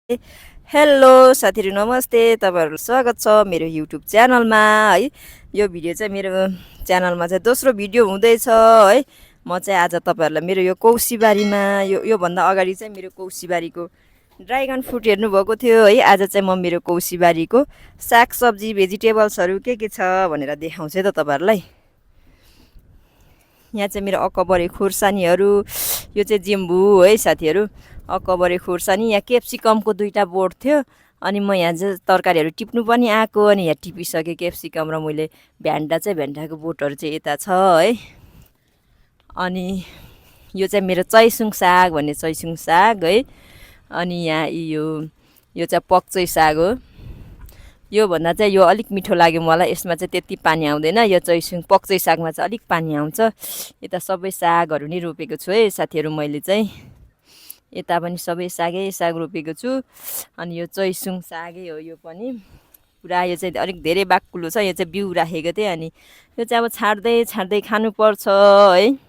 Hello साथीहरू नमस्ते, तपाईँहरूलाई स्वागत छ मेरो युट्युब च्यानलमा है। यो भिडियो चाहिँ मेरो च्यानलमा चाहिँ दोस्रो भिडियो हुँदैछ है। म चाहिँ आज तपाईँहरूलाई मेरो यो कौसीबारीमा योभन्दा अगाडि चाहिँ मेरो कौसीबारीको ड्राइगन फ्रुट हेर्नुभएको थियो है। आज चाहिँ म मेरो कौसीबारीको सागसब्जी भेजिटेबल्सहरू के छ भनेर देखाउँछु त तपाईँहरूलाई। यहाँ चाहिँ मेरो अकबरे खुर्सानीहरू, यो चाहिँ जिम्बु है साथीहरू, अकबरे खुर्सानी। यहाँ क्याप्सिकमको 2टा बोट थियो अनि म यहाँ चाहिँ तरकारीहरू टिप्नु पनि आएको अनि यहाँ टिपिसकेँ क्याप्सिकम र मैले भेन्डाको बोटहरू चाहिँ यता छ है। अनि यो चाहिँ मेरो चैसुङ साग भन्ने चैसुङ साग है। अनि यहाँ यो चाहिँ पक्चै साग हो। योभन्दा चाहिँ यो अलिक मिठो लाग्यो मलाई, यसमा चाहिँ त्यति पानी आउँदैन। यो चैसुङ पक्चै सागमा चाहिँ अलिक पानी आउँछ। यता सबै सागहरू नै रोपेको छु है साथीहरू मैले चाहिँ। यता पनि सबै सागै साग रोपेको छु। अनि यो चैसुङ सागै हो यो पनि। पुरा यो चाहिँ अलिक धेरै बाक्कुलो छ। यो चाहिँ बिउ राखेको थिएँ अनि यो चाहिँ अब छाड्दै खानुपर्छ है।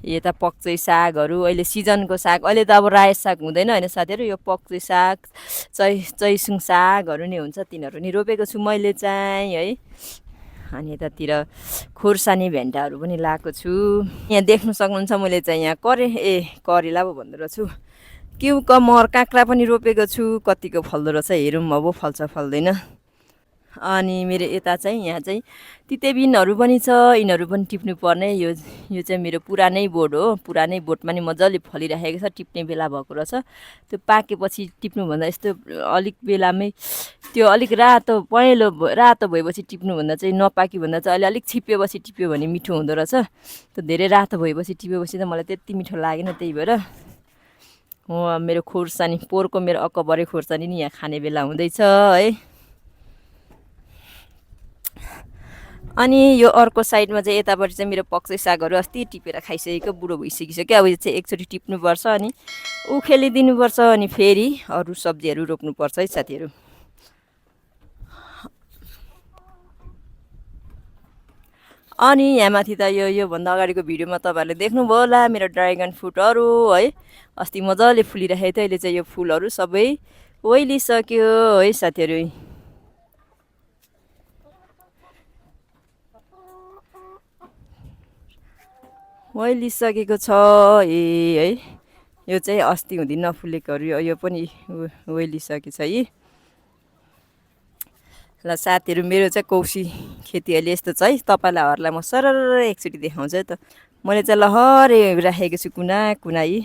यता पक्चै सागहरू, अहिले सिजनको साग, अहिले त अब रायो साग हुँदैन होइन साथीहरू। यो पक्चै साग चैसुङ सागहरू नै हुन्छ, तिनीहरू नि रोपेको छु मैले चाहिँ है। अनि यतातिर खुर्सानी भेन्डाहरू पनि लगाएको छु। यहाँ देख्नु सक्नुहुन्छ मैले चाहिँ यहाँ करेला पो भन्दो रहेछु, क्युकम्बर काँक्रा पनि रोपेको छु। कतिको फल्दो रहेछ हेरौँ अब फल्छ फल्दैन। अनि मेरो यता चाहिँ यहाँ चाहिँ तितेबिनहरू पनि छ, यिनीहरू पनि टिप्नु पर्ने। यो चाहिँ मेरो पुरानै बोट हो, पुरानै बोटमा नि मजाले फलिराखेको छ, टिप्ने बेला भएको रहेछ। त्यो पाकेपछि टिप्नुभन्दा यस्तो अलिक बेलामै त्यो अलिक रातो भएपछि टिप्नुभन्दा चाहिँ नपाकी भन्दा चाहिँ अहिले अलिक छिप्पिएपछि टिप्यो भने मिठो हुँदो रहेछ। त्यो धेरै रातो भएपछि टिपेपछि त मलाई त्यति मिठो लागेन, त्यही भएर हो। मेरो खुर्सानी, पोहोरको मेरो अकबरे खुर्सानी नि यहाँ खाने बेला हुँदैछ है। अनि यो अर्को साइडमा चाहिँ यतापट्टि चाहिँ मेरो पक्चै सागहरू अस्ति टिपेर खाइसकेको, बुढो भइसकिसक्यो। अब यो चाहिँ एकचोटि टिप्नुपर्छ अनि उखेलिदिनुपर्छ अनि फेरि अरू सब्जीहरू रोप्नुपर्छ है साथीहरू। अनि यहाँ माथि त योभन्दा अगाडिको भिडियोमा तपाईँहरूले देख्नुभयो होला मेरो ड्रागन फ्रुटहरू है। अस्ति मजाले फुलिरहेको थियो, अहिले चाहिँ यो फुलहरू सबै ओइलिसक्यो है साथीहरू। ओइलिसकेको छ है। यो चाहिँ अस्ति हुँदै नफुलेकोहरू यो पनि ओइलिसकेको छ है। ल साथीहरू, मेरो चाहिँ कौसी खेती अहिले यस्तो छ है। तपाईँहरूलाई म सरर एकचोटि देखाउँछु है त। मैले चाहिँ लहरे राखेको छु कुना है,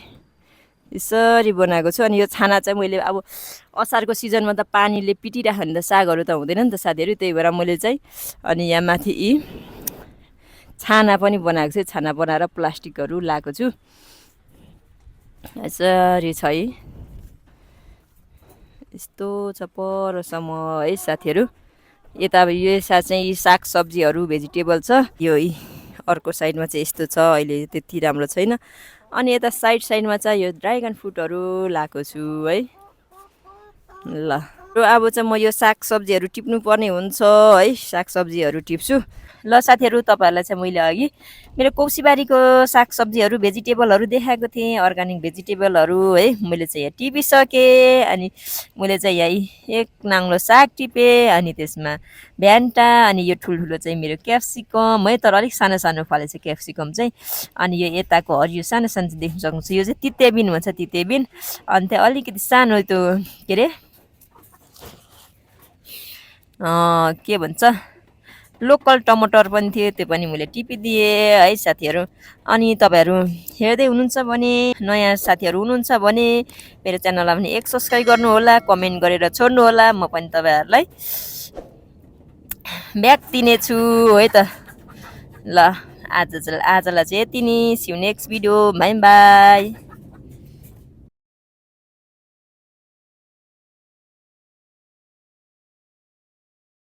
यसरी बनाएको छु। अनि यो छाना चाहिँ मैले अब असारको सिजनमा त पानीले पिटिराख्यो भने त सागहरू त हुँदैन नि त साथीहरू, त्यही भएर मैले चाहिँ अनि यहाँ माथि छाना पनि बनाएको छु। छाना बनाएर प्लास्टिकहरू लगाएको छु, यसरी छ है। यस्तो छ परसम्म है साथीहरू। यता अब यो चाहिँ साग सब्जीहरू भेजिटेबल छ। यो अर्को साइडमा चाहिँ यस्तो छ, अहिले त्यति राम्रो छैन। अनि यता साइडमा चाहिँ यो ड्रागन फ्रुटहरू लगाएको छु है। ल अब चाहिँ म यो साग सब्जीहरू टिप्नु पर्ने हुन्छ है, साग सब्जीहरू टिप्छु। ल साथीहरू, तपाईँहरूलाई चाहिँ मैले अघि मेरो कौसीबारीको साग सब्जीहरू भेजिटेबलहरू देखाएको थिएँ, अर्ग्यानिक भेजिटेबलहरू है। मैले चाहिँ यहाँ टिपिसकेँ। अनि मैले चाहिँ यहाँ एक नाङ्लो साग टिपेँ, अनि त्यसमा भेन्टा, अनि यो ठुल्ठुलो चाहिँ मेरो क्याप्सिकम है, तर अलिक सानो सानो फलेछ क्याप्सिकम चाहिँ। अनि यो यताको हरियो सानो सानो चाहिँ देख्न सक्नुहुन्छ, यो चाहिँ तितेबिन भन्छ, तितेबिन। अनि त्यहाँ अलिकति सानो त्यो के अरे के भन्छ लोकल टमाटर पनि थियो, त्यो पनि मैले टिपिदिएँ है साथीहरू। अनि तपाईँहरू हेर्दै हुनुहुन्छ भने, नयाँ साथीहरू हुनुहुन्छ भने मेरो च्यानललाई पनि एक सब्सक्राइब गर्नु होला, कमेन्ट गरेर छोड्नु होला। म पनि तपाईँहरूलाई ब्याक दिनेछु है त। ल आजलाई चाहिँ यति नै, see you next video, bye by.